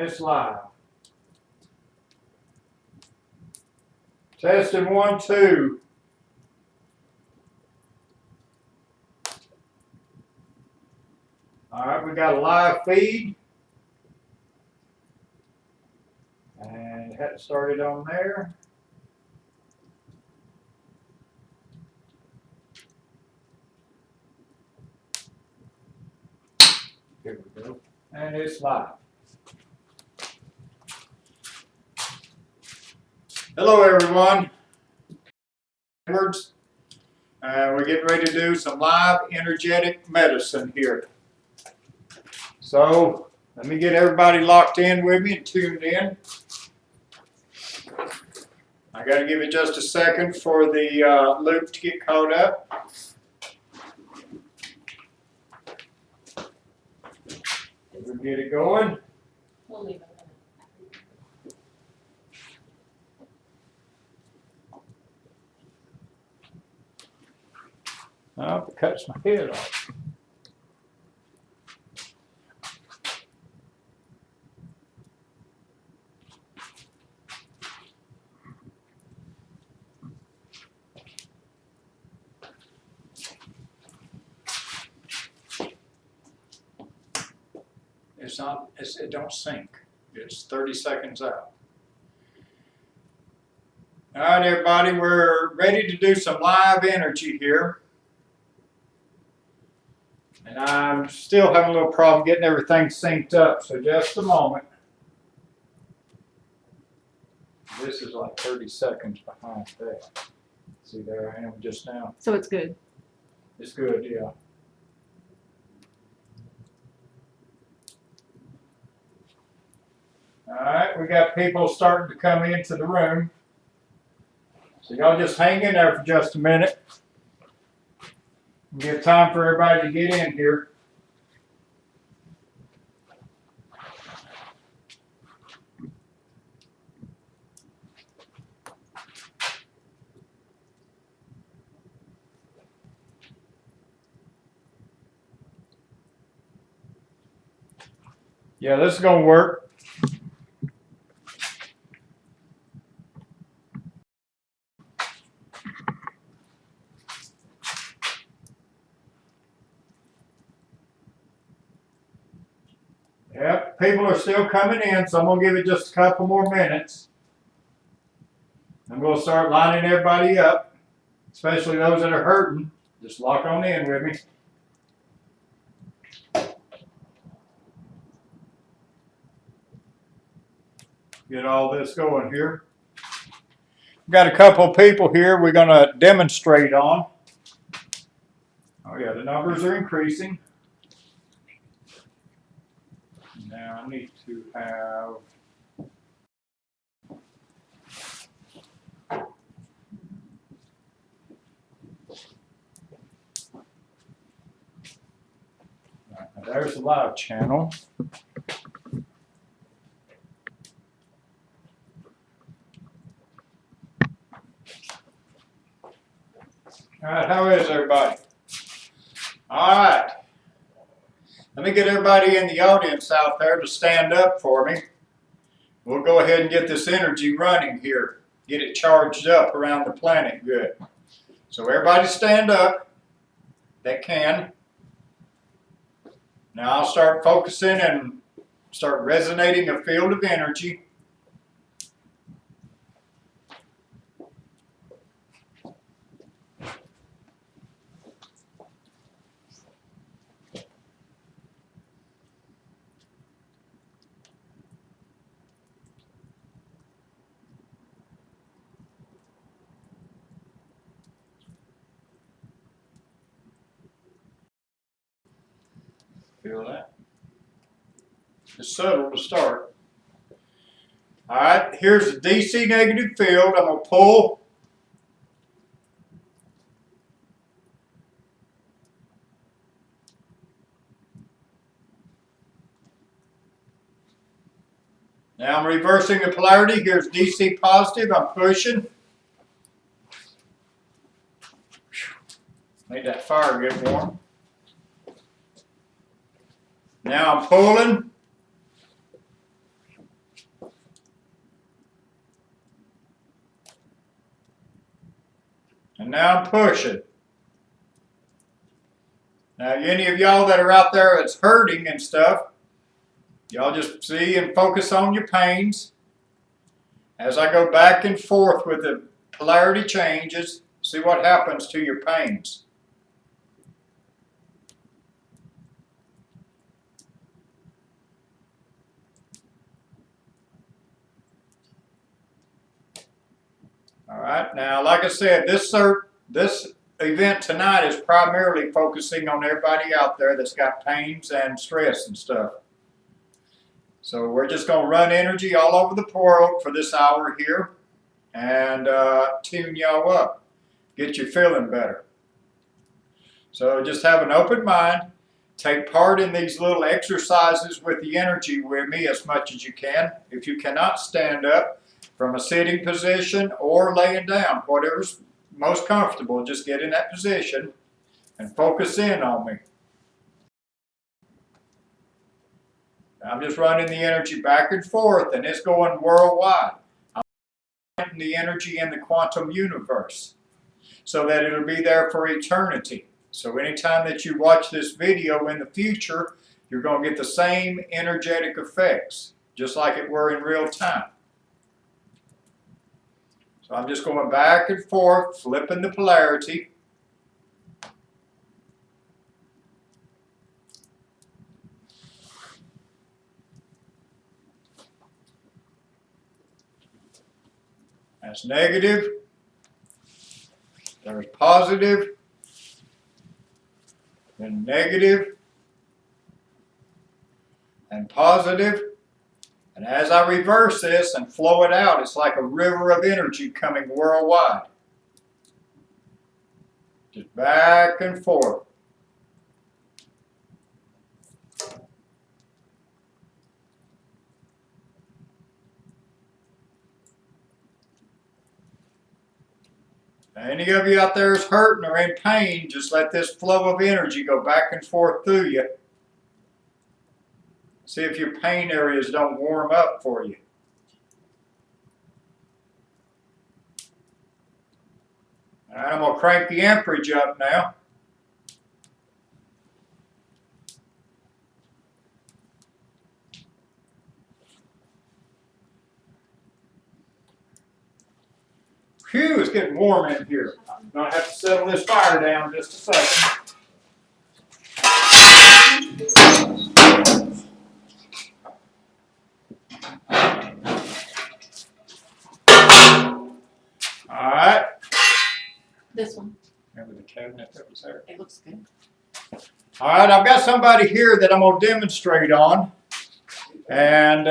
it's live. Testing 1, 2. All right, we got a live feed. And it had started on there. Here we go. And it's live. Hello, everyone. We're getting ready to do some live energetic medicine here. So let me get everybody locked in with me and tuned in. I got to give it just a second for the loop to get caught up. We'll get it going. We'll leave it. Oh, it cuts my head off. It don't sync. It's 30 seconds out. All right, everybody, we're ready to do some live energy here. And I'm still having a little problem getting everything synced up, so just a moment. This is like 30 seconds behind that. See, there I am just now. So it's good. It's good, yeah. All right, we got people starting to come into the room. So y'all just hang in there for just a minute. Give time for everybody to get in here. Yeah, this is going to work. Yep, people are still coming in, so I'm going to give it just a couple more minutes. I'm going to start lining everybody up, especially those that are hurting. Just lock on in with me. Get all this going here. We've got a couple of people here we're going to demonstrate on. Oh yeah, the numbers are increasing. Now I need to have there's the live channel. All right, how is everybody? All right. Let me get everybody in the audience out there to stand up for me. We'll go ahead and get this energy running here. Get it charged up around the planet. Good. So everybody stand up that can. Now I'll start focusing and start resonating a field of energy. Feel that? It's subtle to start. All right, here's the DC negative field. I'm going to pull. Now I'm reversing the polarity. Here's DC positive. I'm pushing. Made that fire get warm. Now I'm pulling. And now I'm pushing. Now, any of y'all that are out there that's hurting and stuff, y'all just see and focus on your pains. As I go back and forth with the polarity changes, see what happens to your pains. All right, now, like I said, this event tonight is primarily focusing on everybody out there that's got pains and stress and stuff. So we're just going to run energy all over the world for this hour here and tune y'all up, get you feeling better. So just have an open mind. Take part in these little exercises with the energy with me as much as you can. If you cannot stand up from a sitting position or laying down, whatever's most comfortable, just get in that position and focus in on me. I'm just running the energy back and forth, and it's going worldwide. I'm putting the energy in the quantum universe so that it'll be there for eternity. So anytime that you watch this video in the future, you're going to get the same energetic effects, just like it were in real time. So I'm just going back and forth, flipping the polarity. That's negative. There's positive. Then negative. And positive. And as I reverse this and flow it out, it's like a river of energy coming worldwide. Just back and forth. Any of you out there is hurting or in pain, just let this flow of energy go back and forth through you. See if your pain areas don't warm up for you. All right, I'm going to crank the amperage up now. Phew, it's getting warm in here. I'm going to have to settle this fire down just a second. All right. This one. Remember the cabinet that was there? It looks good. All right, I've got somebody here that I'm going to demonstrate on. And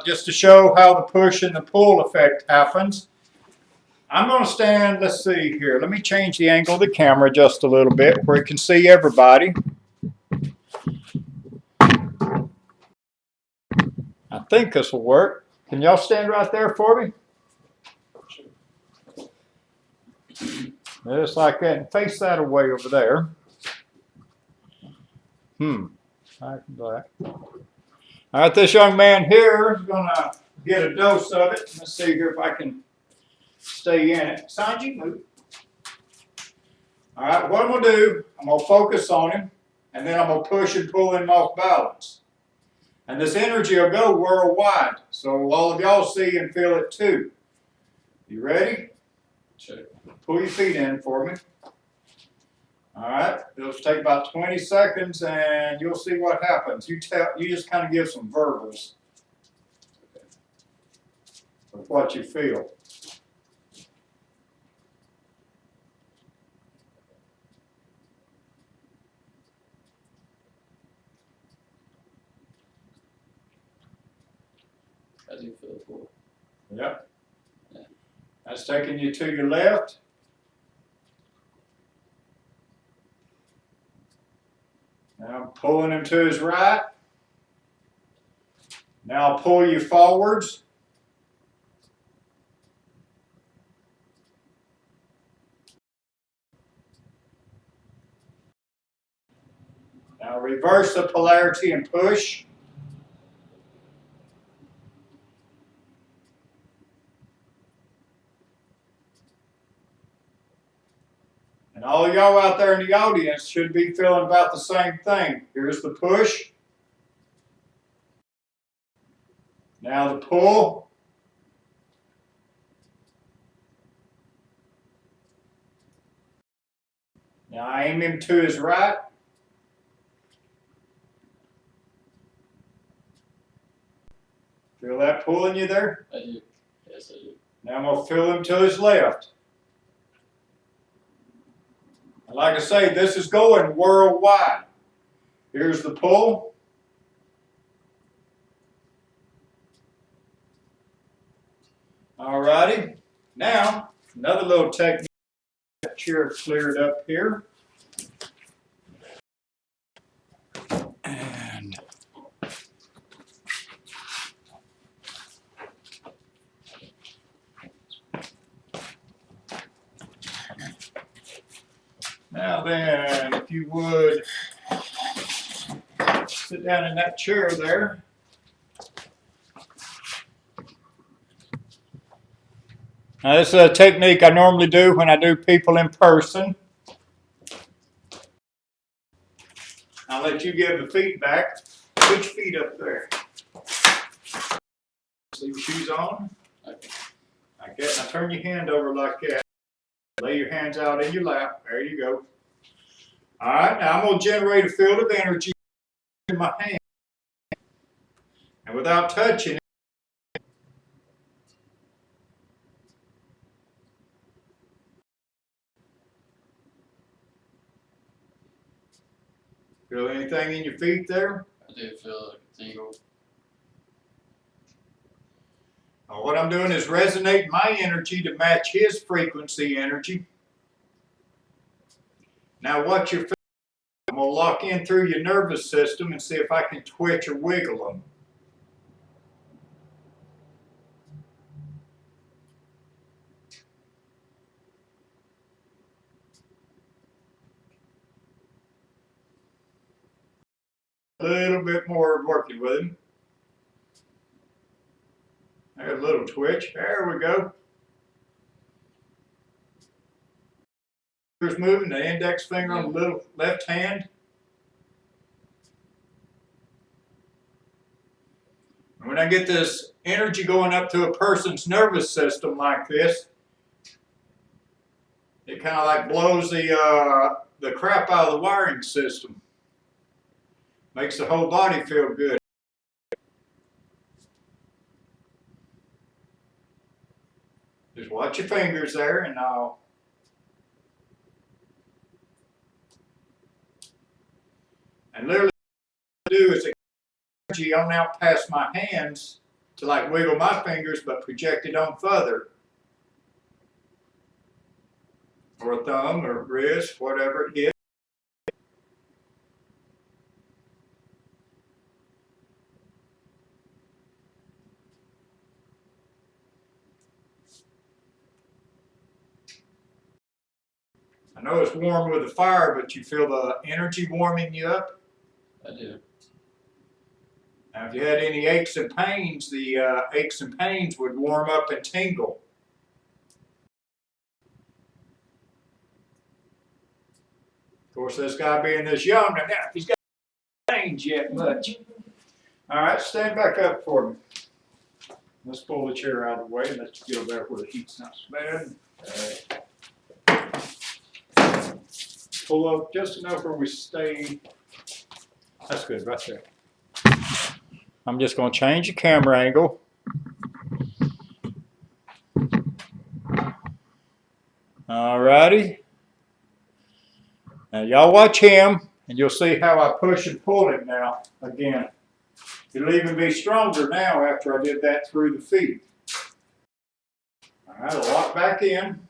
just to show how the push and the pull effect happens. I'm going to stand, let's see here. Let me change the angle of the camera just a little bit where it can see everybody. I think this will work. Can y'all stand right there for me? Just like that, and face that away over there. I can do that. All right, this young man here is going to get a dose of it. Let's see here if I can stay in it. Sanji, move. All right, what I'm going to do, I'm going to focus on him, and then I'm going to push and pull him off balance. And this energy will go worldwide, so all of y'all see and feel it too. You ready? Check. Pull your feet in for me. All right, it'll take about 20 seconds, and you'll see what happens. You just kind of give some verbals of what you feel. How do you feel for? Yep. That's taking you to your left. Now I'm pulling him to his right. Now I'll pull you forwards. Now reverse the polarity and push. And all y'all out there in the audience should be feeling about the same thing. Here's the push. Now the pull. Now aim him to his right. Feel that pulling you there? I do. Yes, I do. Now I'm going to feel him to his left. And like I say, this is going worldwide. Here's the pull. Alrighty. Now, another little technique. That chair cleared up here. And now then, if you would sit down in that chair there. Now this is a technique I normally do when I do people in person. I'll let you give the feedback. Put your feet up there. Leave your shoes on. Okay. Like that. Now turn your hand over like that. Lay your hands out in your lap. There you go. Alright, now I'm going to generate a field of energy in my hand. And without touching it, feel anything in your feet there? I do feel like a tingle. Now what I'm doing is resonating my energy to match his frequency energy. Now watch your feet. I'm going to lock in through your nervous system and see if I can twitch or wiggle them. A little bit more working with him. There's a little twitch. There we go. Fingers moving, the index finger on the little left hand. And when I get this energy going up to a person's nervous system like this, it kind of like blows the crap out of the wiring system. Makes the whole body feel good. Just watch your fingers there and I'll. And literally what I do is energy on out past my hands to like wiggle my fingers but project it on further. Or a thumb or wrist, whatever it is. I know it's warm with the fire, but you feel the energy warming you up? I do. Now, if you had any aches and pains, the aches and pains would warm up and tingle. Of course, this guy being this young, now he's got pains yet much. All right, stand back up for me. Let's pull the chair out of the way and let you go there where the heat's not so bad. Pull up just enough where we stay. That's good, right there. I'm just going to change the camera angle. All righty. Now y'all watch him and you'll see how I push and pull it now again. It'll even be stronger now after I did that through the feet. All right, I'll lock back in.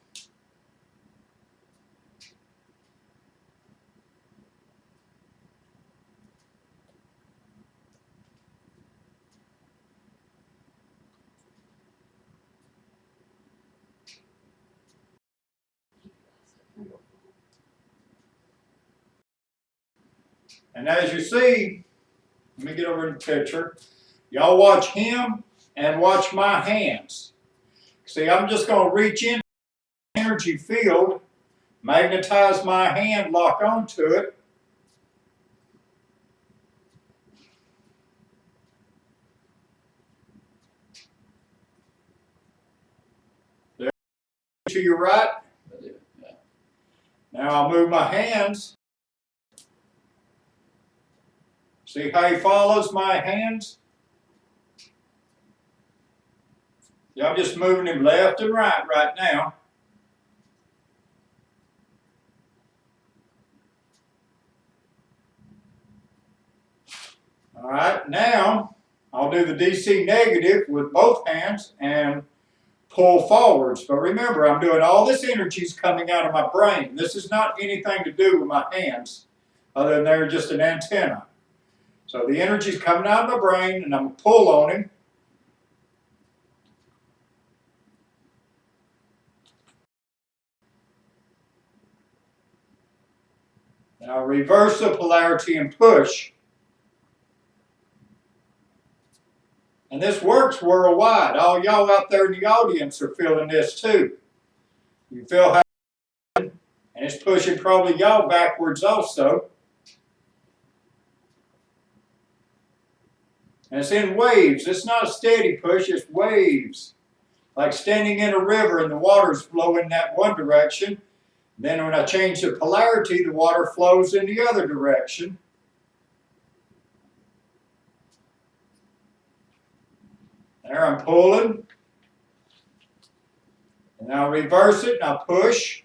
And as you see, let me get over in the picture. Y'all watch him and watch my hands. See, I'm just going to reach in the energy field Magnetize my hand, lock onto it. There, to your right. I do. Yeah. Now I'll move my hands. See how he follows my hands? Yeah, I'm just moving him left and right now. All right, now I'll do the DC negative with both hands and pull forwards. But remember, I'm doing all this energy's coming out of my brain. This is not anything to do with my hands, other than they're just an antenna. So the energy's coming out of my brain, and I'm going to pull on him. Now reverse the polarity and push. And this works worldwide. All y'all out there in the audience are feeling this too. You feel how, and it's pushing probably y'all backwards also. And it's in waves. It's not a steady push, it's waves. Like standing in a river and the water's flowing that one direction. Then when I change the polarity, the water flows in the other direction. There, I'm pulling. And I'll reverse it and I'll push.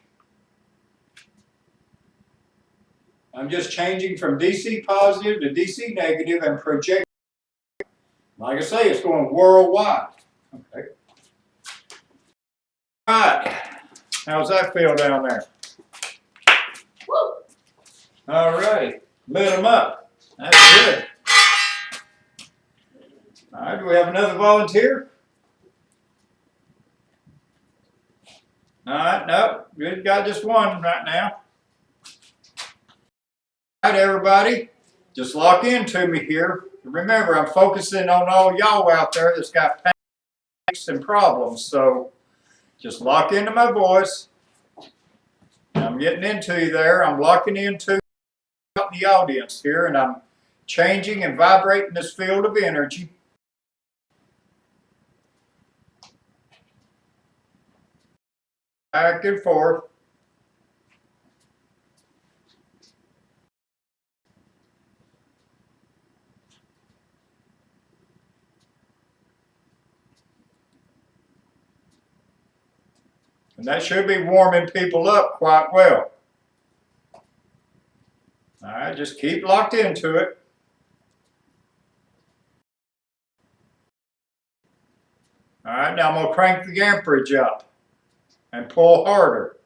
I'm just changing from DC positive to DC negative and projecting. Like I say, it's going worldwide. Okay. All right. How's that feel down there? Woo! All right. Lit them up. That's good. All right. Do we have another volunteer? All right. Nope. We've got just one right now. All right, everybody. Just lock into me here. Remember, I'm focusing on all y'all out there that's got pains and problems. So just lock into my voice. I'm getting into you there. I'm locking into the audience here, and I'm changing and vibrating this field of energy. Back and forth. And that should be warming people up quite well. All right, just keep locked into it. All right, now I'm going to crank the amperage up and pull harder.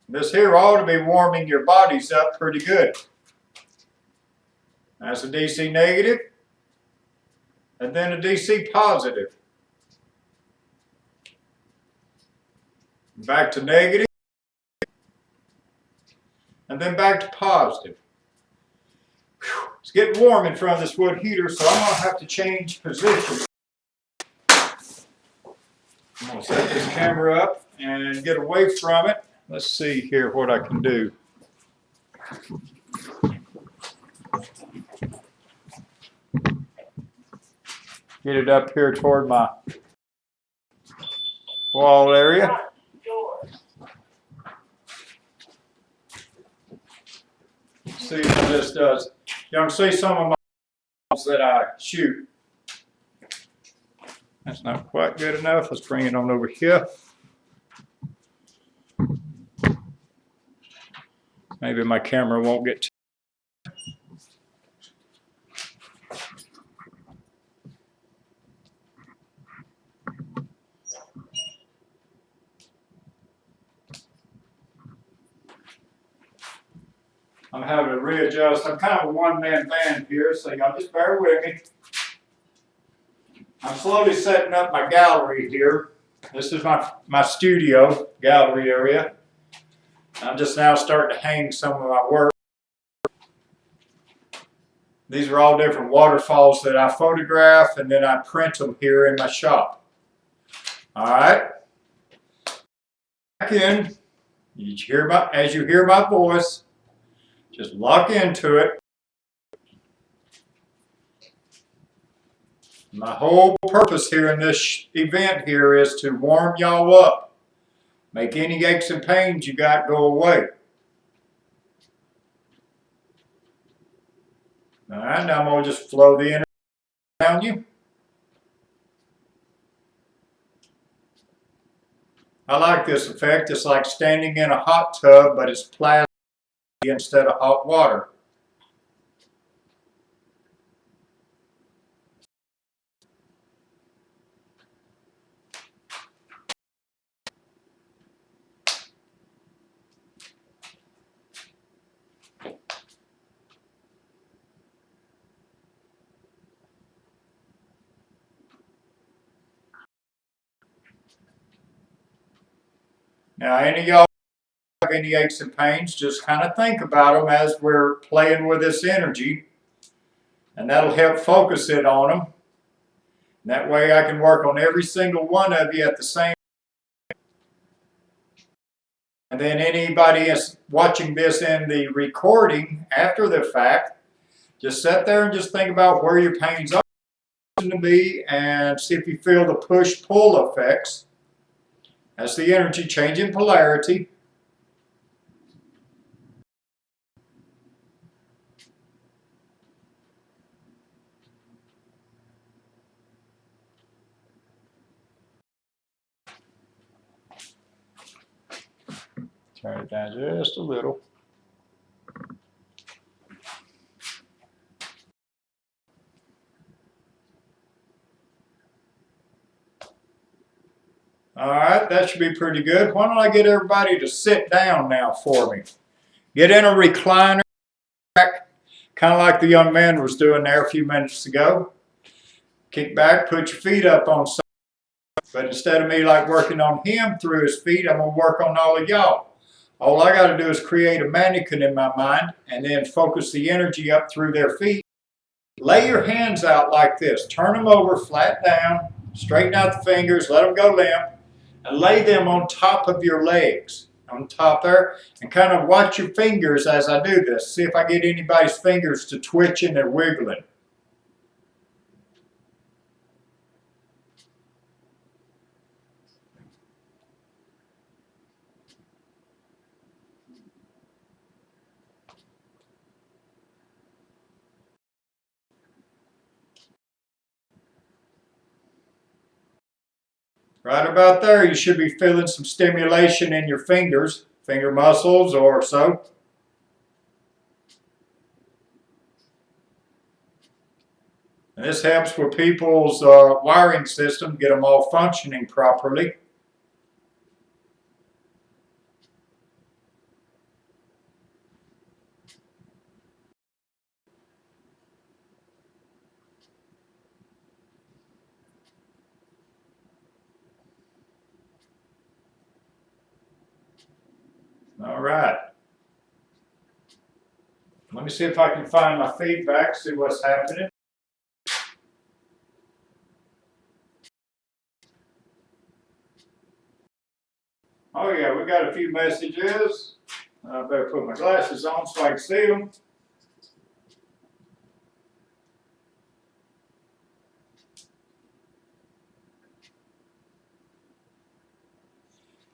This here ought to be warming your bodies up pretty good. That's a DC negative, and then a DC positive. Back to negative, and then back to positive. Whew. It's getting warm in front of this wood heater, so I'm going to have to change position. I'm going to set this camera up and get away from it. Let's see here what I can do. Get it up here toward my wall area. See what this does. You can see some of my balls that I shoot. That's not quite good enough. Let's bring it on over here. Maybe my camera won't get to. I'm having to readjust. I'm kind of a one-man band here, so y'all just bear with me. I'm slowly setting up my gallery here. This is my studio gallery area. I'm just now starting to hang some of my work. These are all different waterfalls that I photograph and then I print them here in my shop. All right. Back in. As you hear my voice, just lock into it. My whole purpose here in this event here is to warm y'all up. Make any aches and pains you got go away. All right, now I'm going to just flow the energy around you. I like this effect. It's like standing in a hot tub, but it's plastic instead of hot water. Now, any of y'all have any aches and pains, just kind of think about them as we're playing with this energy, and that'll help focus it on them. And that way I can work on every single one of you at the same time. And then anybody is watching this in the recording after the fact, just sit there and just think about where your pains are to be and see if you feel the push-pull effects. That's the energy changing polarity. Turn it down just a little. All right, that should be pretty good. Why don't I get everybody to sit down now for me? Get in a recliner, kind of like the young man was doing there a few minutes ago. Kick back, put your feet up on something. But instead of me like working on him through his feet, I'm going to work on all of y'all. All I got to do is create a mannequin in my mind and then focus the energy up through their feet. Lay your hands out like this. Turn them over flat down. Straighten out the fingers. Let them go limp. And lay them on top of your legs. On top there. And kind of watch your fingers as I do this. See if I get anybody's fingers to twitching or wiggling. Right about there, you should be feeling some stimulation in your fingers, finger muscles or so. And this helps with people's wiring system, get them all functioning properly. All right. Let me see if I can find my feedback, see what's happening. Oh yeah, we got a few messages. I better put my glasses on so I can see them.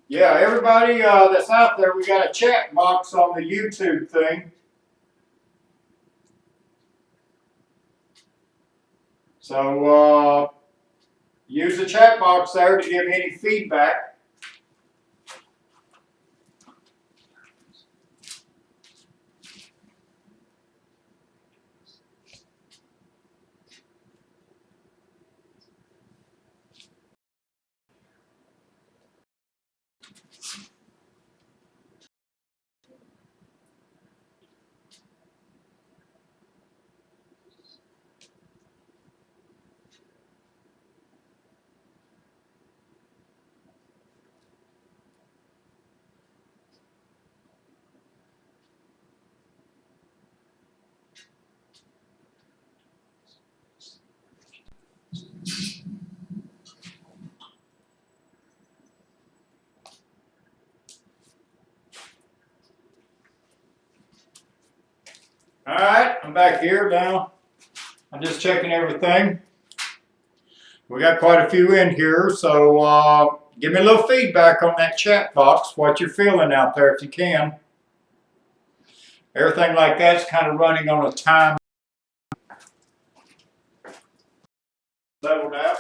Yeah, everybody that's out there, we got a chat box on the YouTube thing. So use the chat box there to give any feedback. I'm back here now. I'm just checking everything. We got quite a few in here, so give me a little feedback on that chat box, what you're feeling out there if you can. Everything like that's kind of running on a time leveled out.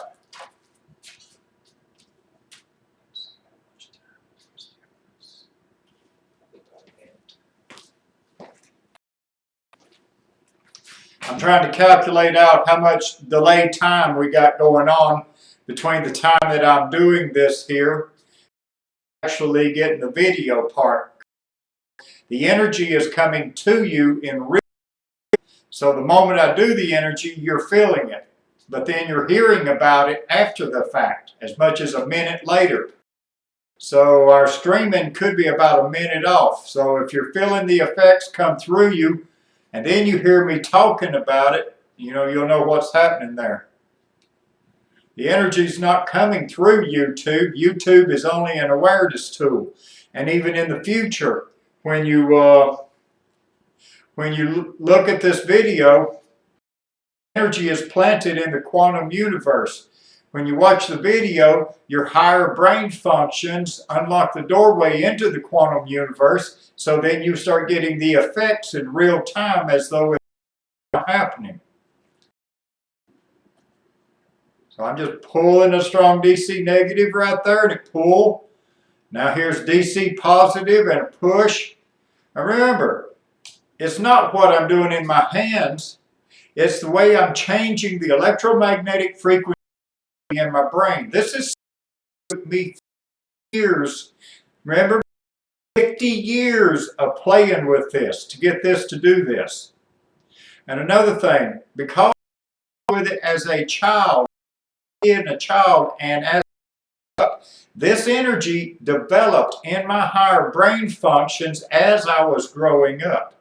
I'm trying to calculate out how much delay time we got going on between the time that I'm doing this here, actually getting the video part. The energy is coming to you in real time. So the moment I do the energy, you're feeling it. But then you're hearing about it after the fact, as much as a minute later. So our streaming could be about a minute off. So if you're feeling the effects come through you, and then you hear me talking about it, you'll know what's happening there. The energy's not coming through YouTube. YouTube is only an awareness tool. And even in the future, when you look at this video, energy is planted in the quantum universe. When you watch the video, your higher brain functions unlock the doorway into the quantum universe, so then you start getting the effects in real time as though it's happening. So I'm just pulling a strong DC negative right there, and it pull. Now here's DC positive and a push. Now remember, it's not what I'm doing in my hands, it's the way I'm changing the electromagnetic frequency in my brain. This is with me for years. Remember, 50 years of playing with this to get this to do this. And another thing, because I was with it as a child, and as this energy developed in my higher brain functions as I was growing up.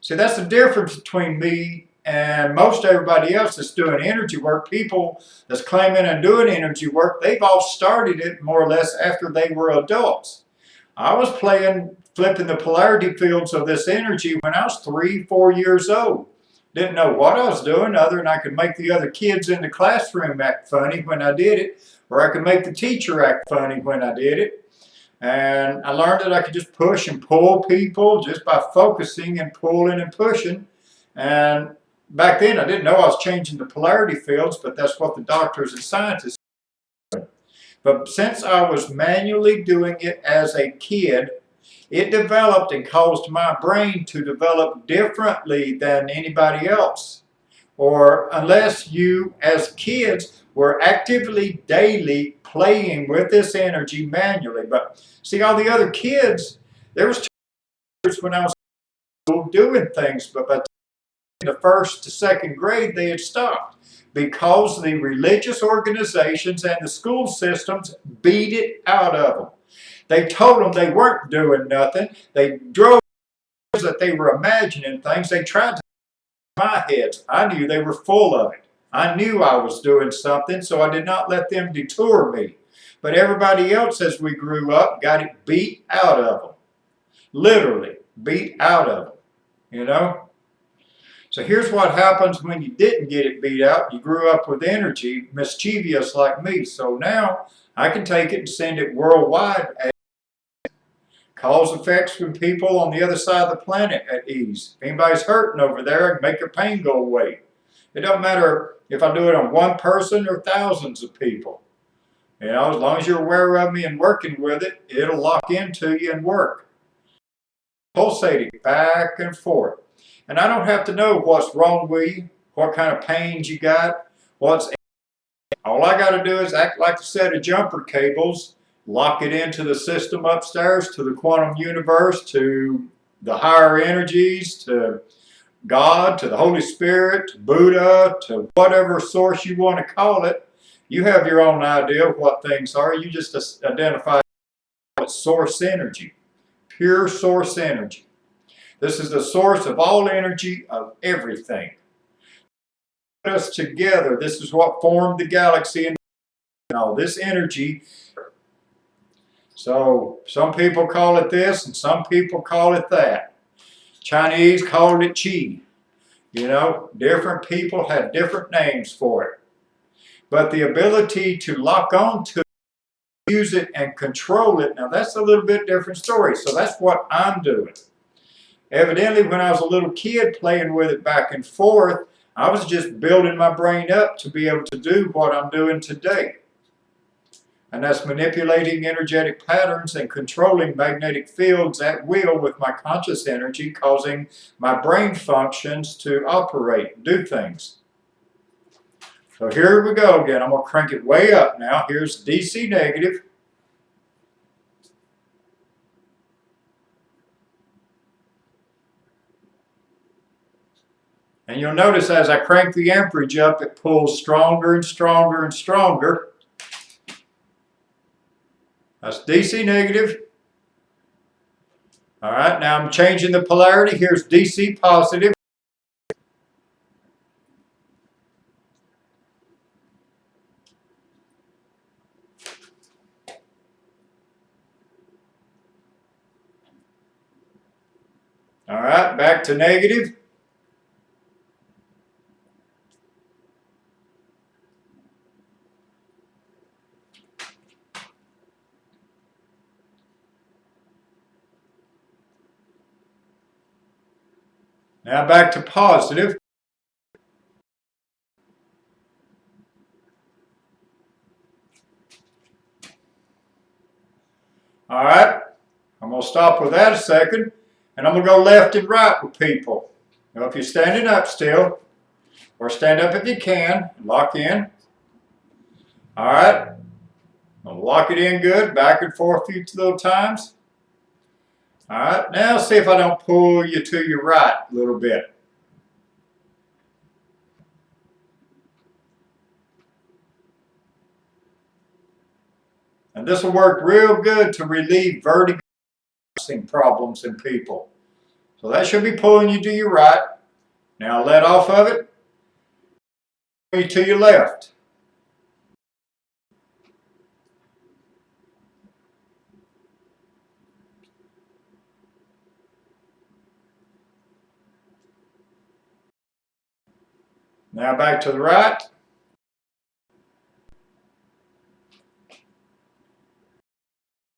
See, that's the difference between me and most everybody else that's doing energy work. People that's claiming and doing energy work, they've all started it more or less after they were adults. I was flipping the polarity fields of this energy when I was 3, 4 years old. Didn't know what I was doing other than I could make the other kids in the classroom act funny when I did it, or I could make the teacher act funny when I did it. And I learned that I could just push and pull people just by focusing and pulling and pushing. And back then I didn't know I was changing the polarity fields, but that's what the doctors and scientists did. But since I was manually doing it as a kid, it developed and caused my brain to develop differently than anybody else. Or unless you, as kids, were actively daily playing with this energy manually. But see, all the other kids, there was times when I was doing things, but by the first to second grade, they had stopped because the religious organizations and the school systems beat it out of them. They told them they weren't doing nothing. They drove that they were imagining things. They tried to my heads. I knew they were full of it. I knew I was doing something, so I did not let them detour me. But everybody else, as we grew up, got it beat out of them. Literally, beat out of them, So here's what happens when you didn't get it beat out. You grew up with energy, mischievous like me. So now I can take it and send it worldwide, cause effects from people on the other side of the planet at ease. If anybody's hurting over there, I can make their pain go away. It don't matter if I do it on one person or thousands of people. As long as you're aware of me and working with it, it'll lock into you and work. Pulsating back and forth. And I don't have to know what's wrong with you, what kind of pains you got, all I got to do is act like a set of jumper cables, lock it into the system upstairs, to the quantum universe, to the higher energies, to God, to the Holy Spirit, to Buddha, to whatever source you want to call it. You have your own idea of what things are. You just identify it source energy, pure source energy. This is the source of all energy of everything. Put us together. This is what formed the galaxy and all this energy. So some people call it this and some people call it that. Chinese called it qi. You know, different people had different names for it. But the ability to lock on to it, use it, and control it, now that's a little bit different story. So that's what I'm doing. Evidently, when I was a little kid playing with it back and forth, I was just building my brain up to be able to do what I'm doing today. And that's manipulating energetic patterns and controlling magnetic fields at will with my conscious energy, causing my brain functions to operate, do things. So here we go again. I'm going to crank it way up now. Here's DC negative. And you'll notice as I crank the amperage up, it pulls stronger and stronger and stronger. That's DC negative. All right, now I'm changing the polarity. Here's DC positive. All right, back to negative. Now back to positive. All right, I'm going to stop with that a second, and I'm going to go left and right with people. Now if you're standing up still, or stand up if you can, lock in. All right, I'm going to lock it in good, back and forth a few little times. All right, now see if I don't pull you to your right a little bit. And this will work real good to relieve vertigo problems in people. So that should be pulling you to your right. Now let off of it. Pull you to your left. Now back to the right.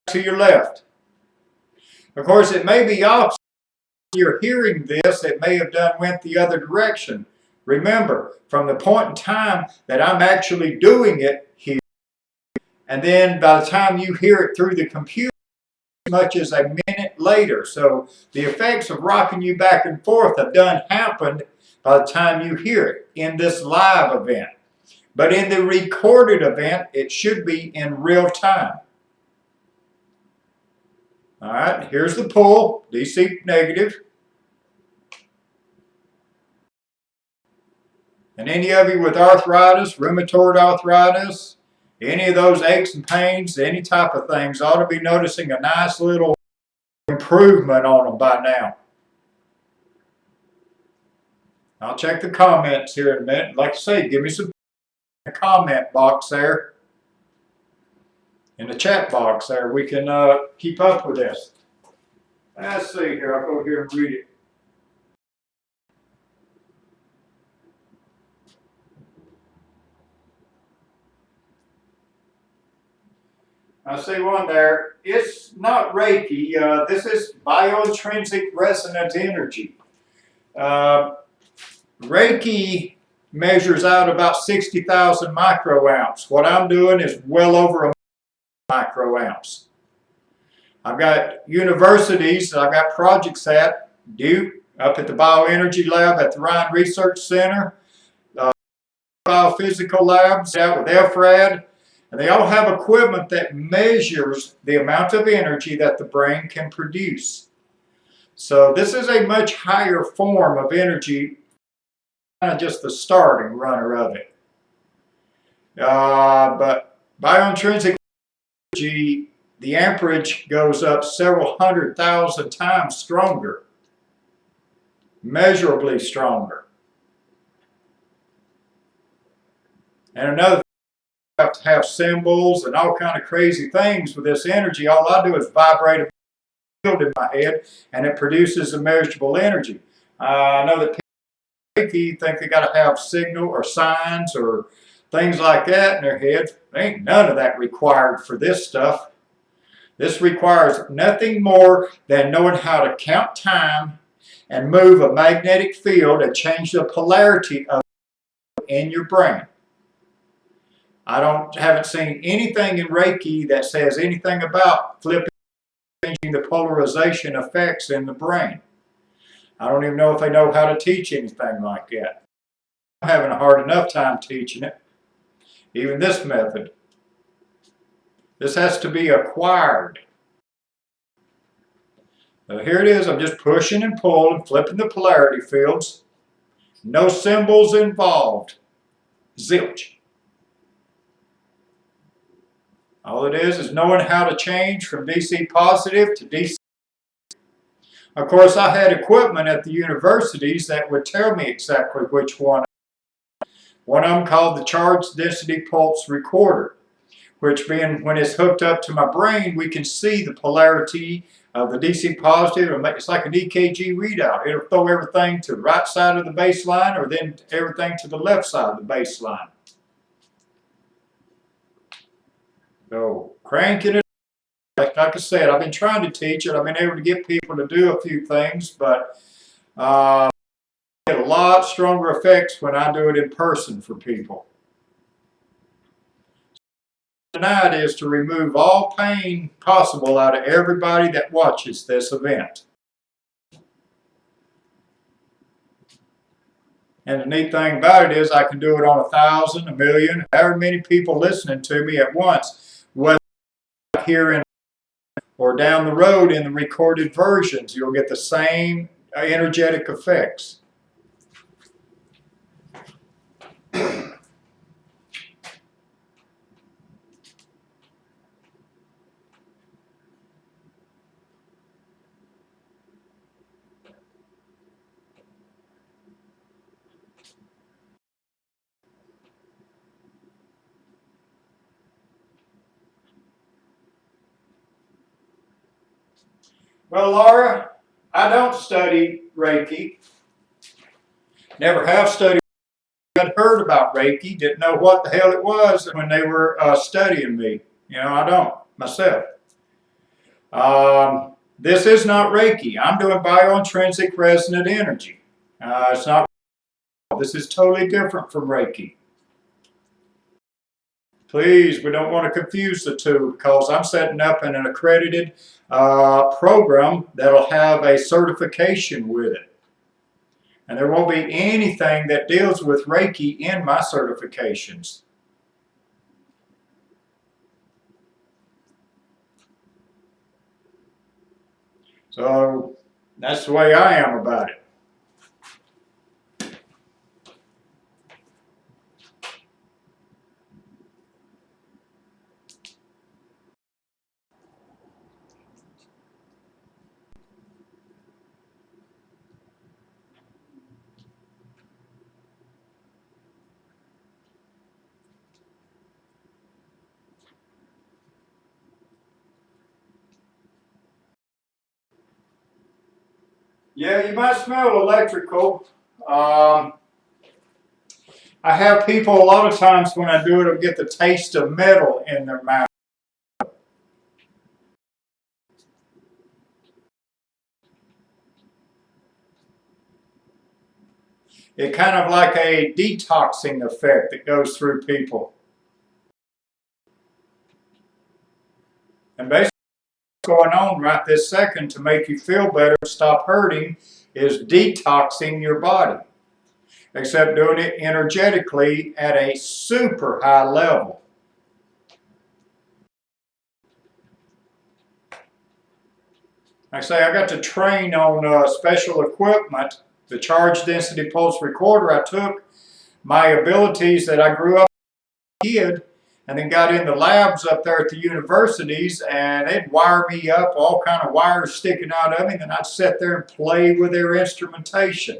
To your left. Of course, it may be opposite. You're hearing this, it may have went the other direction. Remember, from the point in time that I'm actually doing it here, and then by the time you hear it through the computer, as much as a minute later. So the effects of rocking you back and forth have happened by the time you hear it in this live event. But in the recorded event, it should be in real time. All right, here's the pull, DC negative. And any of you with arthritis, rheumatoid arthritis, any of those aches and pains, any type of things, ought to be noticing a nice little improvement on them by now. I'll check the comments here in a minute. Like I say, give me some in the comment box there. In the chat box there, we can keep up with this. Let's see here. I'll go here and read it. I see one there. It's not Reiki. This is biointrinsic resonance energy. Reiki measures out about 60,000 microamps. What I'm doing is well over a microamps. I've got universities, I've got projects at Duke, up at the Bioenergy Lab at the Ryan Research Center, biophysical labs out with B.I.R.E, and they all have equipment that measures the amount of energy that the brain can produce. So this is a much higher form of energy, kind of just the starting runner of it. But biointrinsic energy, the amperage goes up several 100,000 times stronger, measurably stronger. And another thing, you have to have symbols and all kind of crazy things with this energy. All I do is vibrate a field in my head, and it produces immeasurable energy. I know that Reiki think they got to have signal or signs or things like that in their heads. Ain't none of that required for this stuff. This requires nothing more than knowing how to count time and move a magnetic field and change the polarity of it in your brain. Haven't seen anything in Reiki that says anything about flipping, changing the polarization effects in the brain. I don't even know if they know how to teach anything like that. I'm having a hard enough time teaching it, even this method. This has to be acquired. So here it is, I'm just pushing and pulling, flipping the polarity fields. No symbols involved. Zilch. All it is knowing how to change from DC positive to DC. Of course, I had equipment at the universities that would tell me exactly which one. One of them called the Charge Density Pulse Recorder, which being when it's hooked up to my brain, we can see the polarity of the DC positive. It's like an EKG readout. It'll throw everything to the right side of the baseline or then everything to the left side of the baseline. So cranking it, like I said, I've been trying to teach it. I've been able to get people to do a few things, but I get a lot stronger effects when I do it in person for people. Tonight is to remove all pain possible out of everybody that watches this event. And the neat thing about it is I can do it on 1,000, 1,000,000, however many people listening to me at once, whether here in or down the road in the recorded versions, you'll get the same energetic effects. Well, Laura, I don't study Reiki. Never have studied. I'd heard about Reiki, didn't know what the hell it was when they were studying me. You know, I don't myself. This is not Reiki. I'm doing biointrinsic resonant energy. It's not. This is totally different from Reiki. Please, we don't want to confuse the two because I'm setting up an accredited program that'll have a certification with it. And there won't be anything that deals with Reiki in my certifications. So that's the way I am about it. Yeah, you might smell electrical. I have people a lot of times when I do it, will get the taste of metal in their mouth. It's kind of like a detoxing effect that goes through people. And basically what's going on right this second to make you feel better and stop hurting is detoxing your body. Except doing it energetically at a super high level. Like I say, I got to train on special equipment. The Charge Density Pulse Recorder, I took my abilities that I grew up as a kid and then got in the labs up there at the universities, and they'd wire me up, all kind of wires sticking out of me, and then I'd sit there and play with their instrumentation.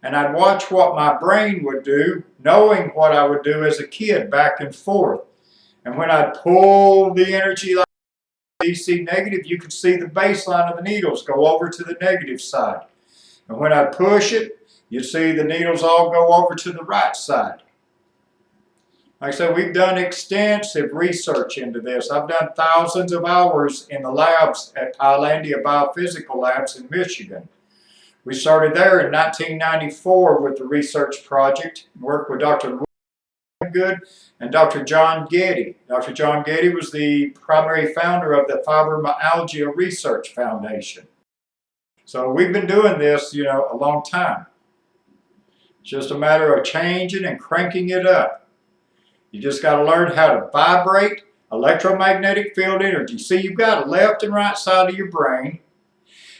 And I'd watch what my brain would do, knowing what I would do as a kid, back and forth. And when I'd pull the energy like DC negative, you could see the baseline of the needles go over to the negative side. And when I'd push it, you see the needles all go over to the right side. Like I said, we've done extensive research into this. I've done thousands of hours in the labs at Islandia Biophysical Labs in Michigan. We started there in 1994 with the research project, worked with Dr. Good and Dr. John Getty. Dr. John Getty was the primary founder of the Fibromyalgia Research Foundation. So we've been doing this, a long time. It's just a matter of changing and cranking it up. You just got to learn how to vibrate electromagnetic field energy. See, you've got a left and right side of your brain.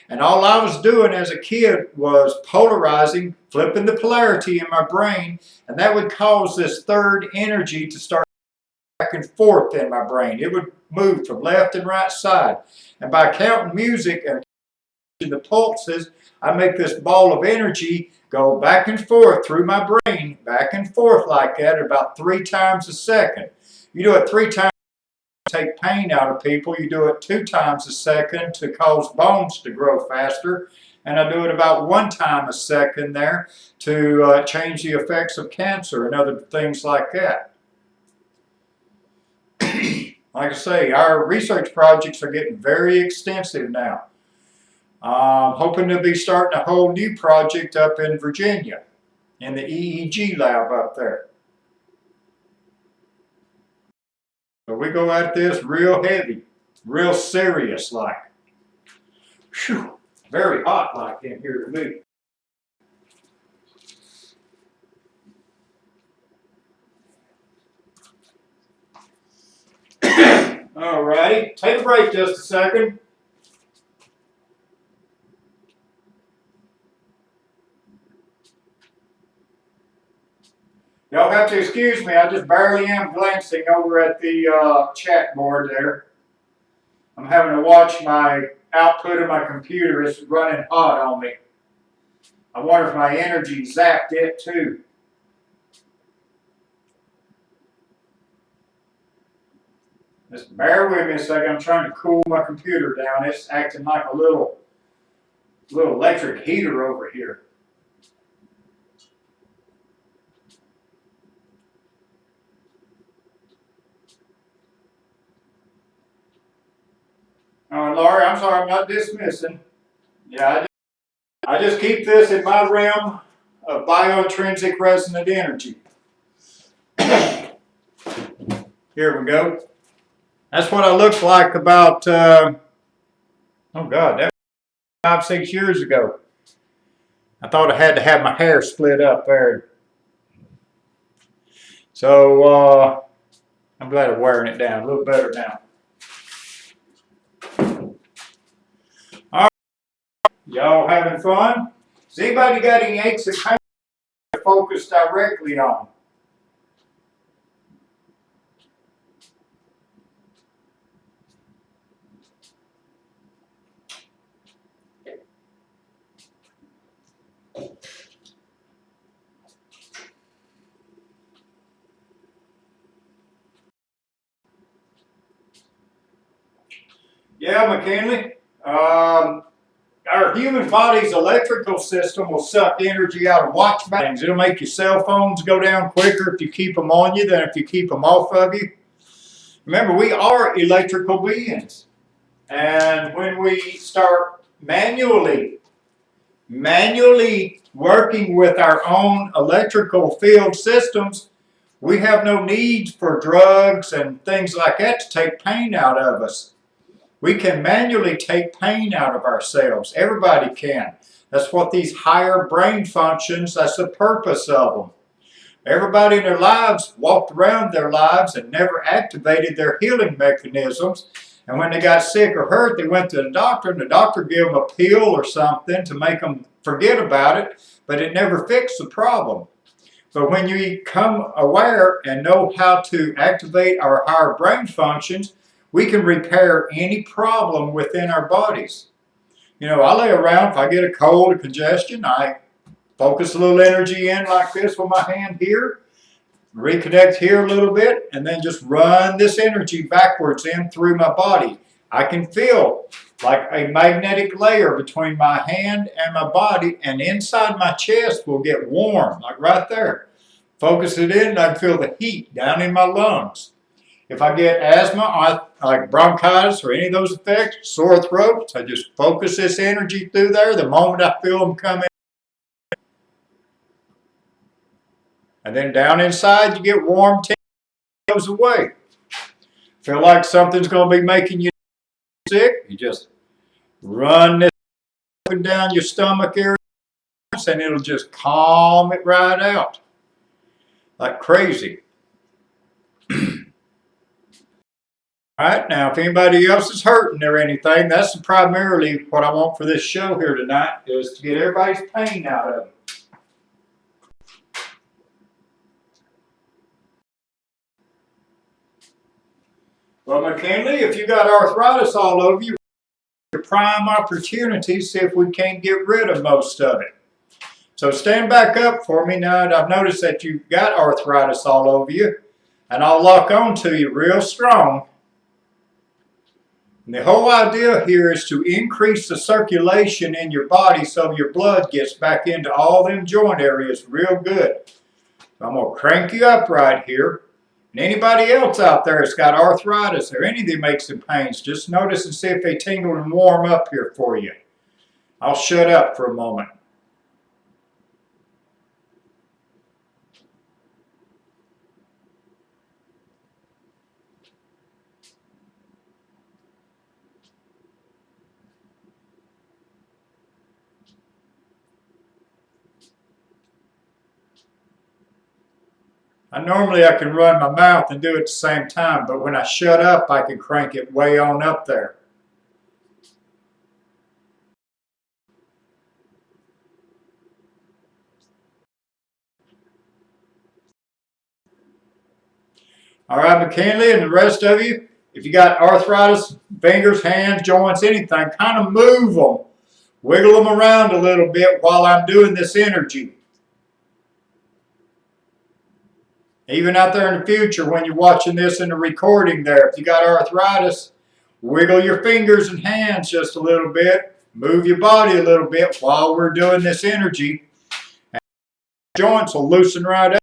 And all I was doing as a kid was polarizing, flipping the polarity in my brain, and that would cause this third energy to start back and forth in my brain. It would move from left and right side. And by counting music and the pulses, I make this ball of energy go back and forth through my brain, back and forth like that about 3 times a second. You do it 3 times to take pain out of people. You do it 2 times a second to cause bones to grow faster. And I do it about 1 time a second there to change the effects of cancer and other things like that. Like I say, our research projects are getting very extensive now. I'm hoping to be starting a whole new project up in Virginia, in the EEG lab up there. So we go at this real heavy, real serious like. Whew, very hot like in here to me. All righty, take a break just a second. Y'all have to excuse me, I just barely am glancing over at the chat board there. I'm having to watch my output of my computer. It's running hot on me. I wonder if my energy zapped it too. Just bear with me a second. I'm trying to cool my computer down. It's acting like a little electric heater over here. Laurie, I'm sorry, I'm not dismissing. Yeah, I just keep this in my realm of biointrinsic resonant energy. Here we go. That's what I looked like about, oh God, that was 5-6 years ago. I thought I had to have my hair split up there. So, I'm glad I'm wearing it down a little better now. Y'all having fun? Has anybody got any aches and pains to focus directly on? Yeah, McKinley. Our human body's electrical system will suck energy out of watch bands. It'll make your cell phones go down quicker if you keep them on you than if you keep them off of you. Remember, we are electrical beings. And when we start manually working with our own electrical field systems, we have no need for drugs and things like that to take pain out of us. We can manually take pain out of ourselves. Everybody can. That's what these higher brain functions, that's the purpose of them. Everybody in their lives walked around their lives and never activated their healing mechanisms. And when they got sick or hurt, they went to the doctor, and the doctor gave them a pill or something to make them forget about it, but it never fixed the problem. But when you become aware and know how to activate our higher brain functions, we can repair any problem within our bodies. You know, I lay around, if I get a cold or congestion, I focus a little energy in like this with my hand here, reconnect here a little bit, and then just run this energy backwards in through my body. I can feel like a magnetic layer between my hand and my body, and inside my chest will get warm, like right there. Focus it in and I can feel the heat down in my lungs. If I get asthma, like bronchitis or any of those effects, sore throats, I just focus this energy through there. The moment I feel them come in, and then down inside you get warm, it goes away. Feel like something's going to be making you sick, you just run this up and down your stomach area and it'll just calm it right out like crazy. All right, now if anybody else is hurting or anything, that's primarily what I want for this show here tonight, is to get everybody's pain out of it. Well, McKinley, if you got arthritis all over you, your prime opportunity, see if we can't get rid of most of it. So stand back up for me now. I've noticed that you've got arthritis all over you, and I'll lock on to you real strong. And the whole idea here is to increase the circulation in your body so your blood gets back into all them joint areas real good. So I'm going to crank you up right here. And anybody else out there that's got arthritis or any of them aches and pains, just notice and see if they tingle and warm up here for you. I'll shut up for a moment. Normally I can run my mouth and do it at the same time, but when I shut up, I can crank it way on up there. All right, McKinley, and the rest of you, if you got arthritis, fingers, hands, joints, anything, kind of move them. Wiggle them around a little bit while I'm doing this energy. Even out there in the future when you're watching this in the recording there, if you got arthritis, wiggle your fingers and hands just a little bit. Move your body a little bit while we're doing this energy. And joints will loosen right up.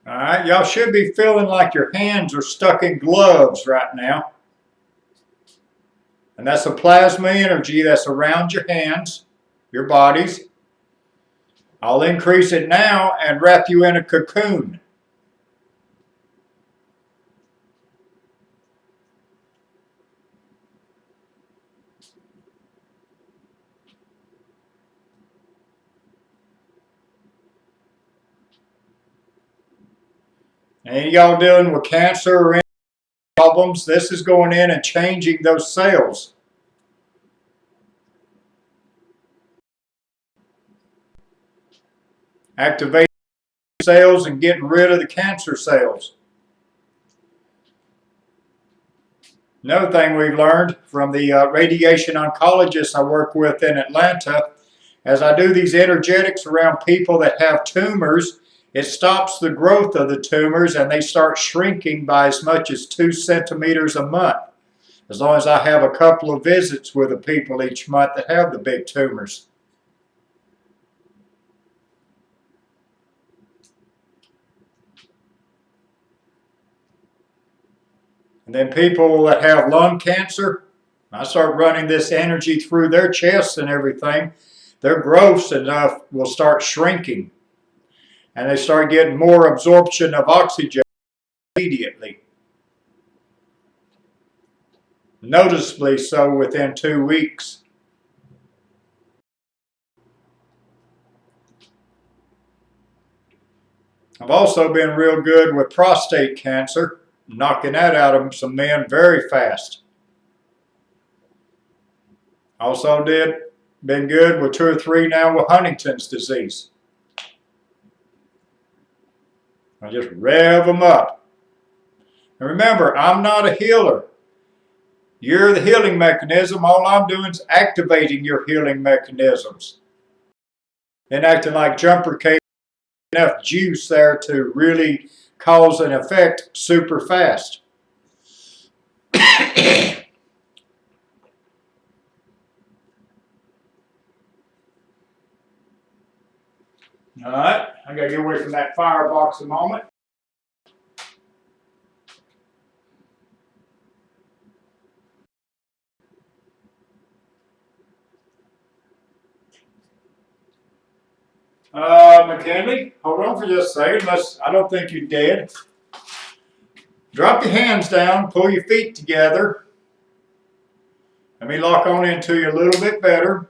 All right, y'all should be feeling like your hands are stuck in gloves right now. And that's the plasma energy that's around your hands, your bodies. I'll increase it now and wrap you in a cocoon. And y'all dealing with cancer or any problems, this is going in and changing those cells. Activating cells and getting rid of the cancer cells. Another thing we've learned from the radiation oncologists I work with in Atlanta, as I do these energetics around people that have tumors, it stops the growth of the tumors and they start shrinking by as much as 2 centimeters a month. As long as I have a couple of visits with the people each month that have the big tumors. And then people that have lung cancer, I start running this energy through their chests and everything. Their growths enough will start shrinking. And they start getting more absorption of oxygen immediately. Noticeably so within 2 weeks. I've also been real good with prostate cancer, knocking that out of some men very fast. Also been good with 2 or 3 now with Huntington's disease. I just rev them up. And remember, I'm not a healer. You're the healing mechanism. All I'm doing is activating your healing mechanisms. And acting like jumper cake, enough juice there to really cause an effect super fast. All right, I gotta get away from that firebox a moment. McKinley, hold on for just a second. I don't think you're dead. Drop your hands down, pull your feet together. Let me lock on into you a little bit better.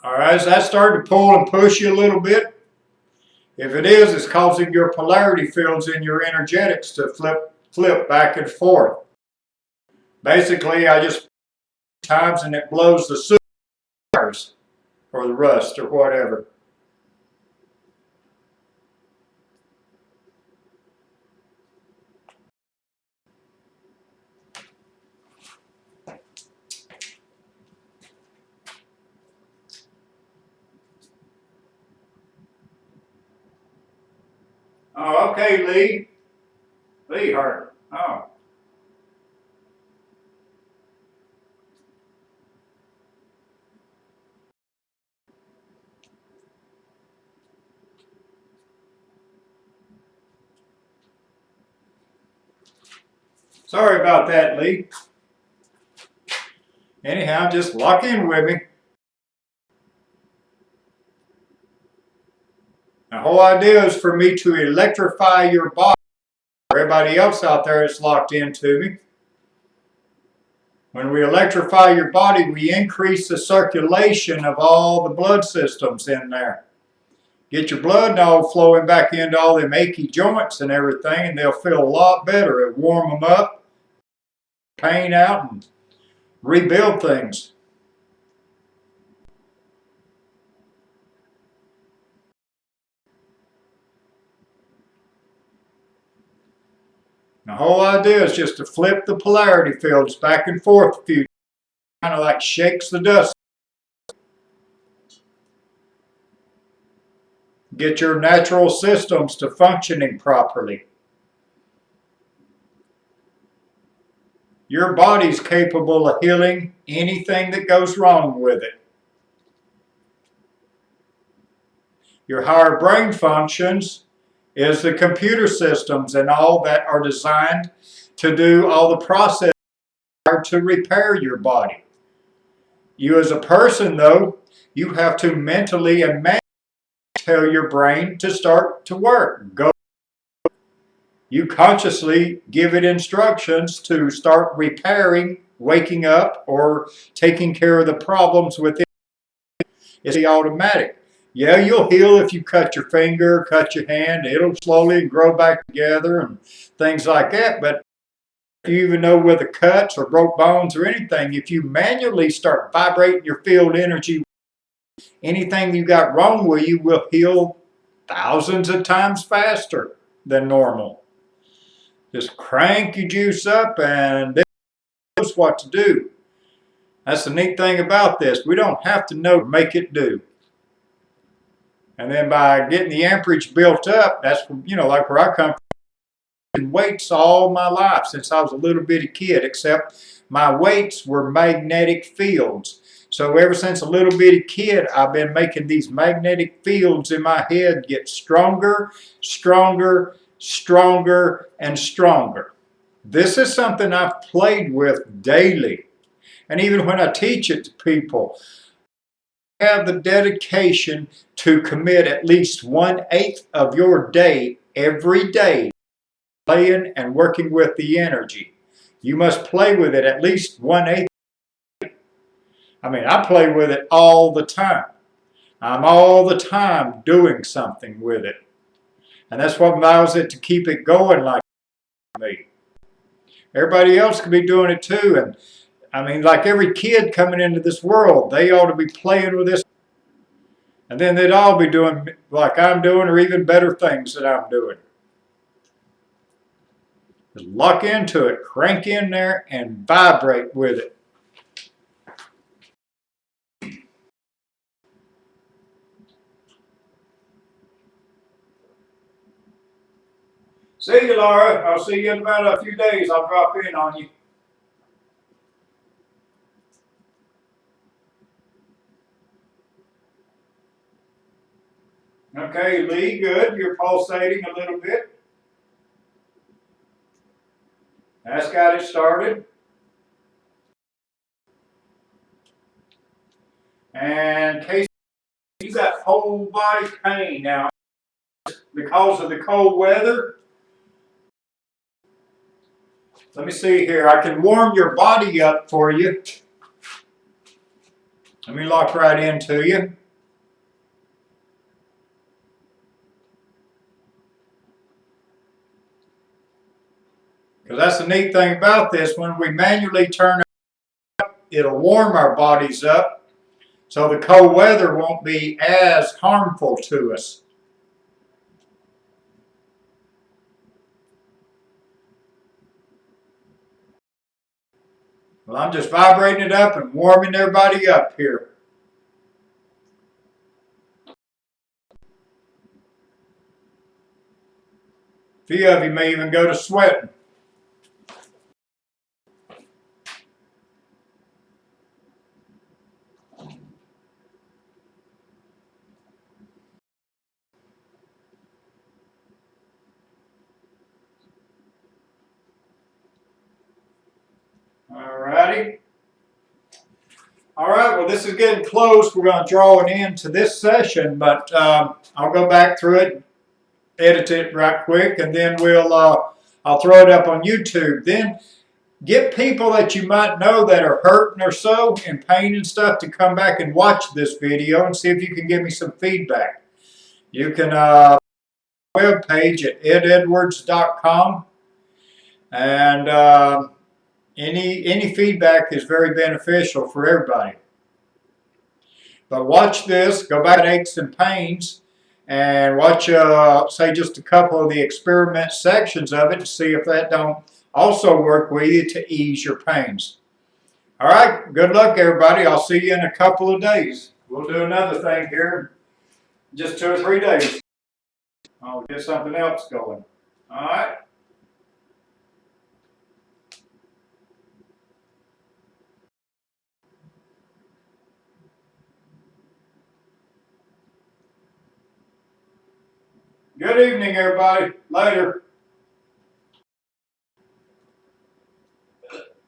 All right, is that starting to pull and push you a little bit? If it is, it's causing your polarity fields in your energetics to flip back and forth. Basically, I just times and it blows the sewers or the rust or whatever. Oh, okay, Lee. Lee hurt. Oh. Sorry about that, Lee. Anyhow, just lock in with me. The whole idea is for me to electrify your body. Everybody else out there is locked into me. When we electrify your body, we increase the circulation of all the blood systems in there. Get your blood now flowing back into all them achy joints and everything, and they'll feel a lot better. It'll warm them up, pain out, and rebuild things. The whole idea is just to flip the polarity fields back and forth a few times, kind of like shakes the dust. Get your natural systems to functioning properly. Your body's capable of healing anything that goes wrong with it. Your higher brain functions is the computer systems and all that are designed to do all the processes to repair your body. You as a person, though, you have to mentally and manually tell your brain to start to work. Go. You consciously give it instructions to start repairing, waking up, or taking care of the problems within. It's automatic. Yeah, you'll heal if you cut your finger, cut your hand. It'll slowly grow back together and things like that. But if you even know where the cuts or broke bones or anything, if you manually start vibrating your field energy, anything you got wrong with you will heal thousands of times faster than normal. Just crank your juice up and it knows what to do. That's the neat thing about this. We don't have to know to make it do. And then by getting the amperage built up, that's, like where I come from, weights all my life since I was a little bitty kid, except my weights were magnetic fields. So ever since a little bitty kid, I've been making these magnetic fields in my head get stronger, stronger, stronger, and stronger. This is something I've played with daily. And even when I teach it to people, I have the dedication to commit at least 1/8 of your day every day, playing and working with the energy. You must play with it at least 1/8. I mean, I play with it all the time. I'm all the time doing something with it. And that's what allows it to keep it going like me. Everybody else could be doing it too. And I mean, like every kid coming into this world, they ought to be playing with this. And then they'd all be doing like I'm doing or even better things that I'm doing. Just lock into it, crank in there, and vibrate with it. See you, Laura. I'll see you in about a few days. I'll drop in on you. Okay, Lee, good. You're pulsating a little bit. That's got it started. And Casey, you got whole body pain now because of the cold weather. Let me see here. I can warm your body up for you. Let me lock right into you. Because that's the neat thing about this. When we manually turn it up, it'll warm our bodies up so the cold weather won't be as harmful to us. Well, I'm just vibrating it up and warming everybody up here. A few of you may even go to sweating. Alrighty. Alright, well this is getting close. We're going to draw an end to this session, but I'll go back through it, edit it right quick, and then I'll throw it up on YouTube. Then get people that you might know that are hurting or so, in pain and stuff, to come back and watch this video and see if you can give me some feedback. You can webpage at ededwards.com, and any feedback is very beneficial for everybody. But watch this, go back to aches and pains, and watch, say, just a couple of the experiment sections of it to see if that don't also work with you to ease your pains. All right, good luck, everybody. I'll see you in a couple of days. We'll do another thing here in just 2 or 3 days. I'll get something else going. All right. Good evening, everybody. Later.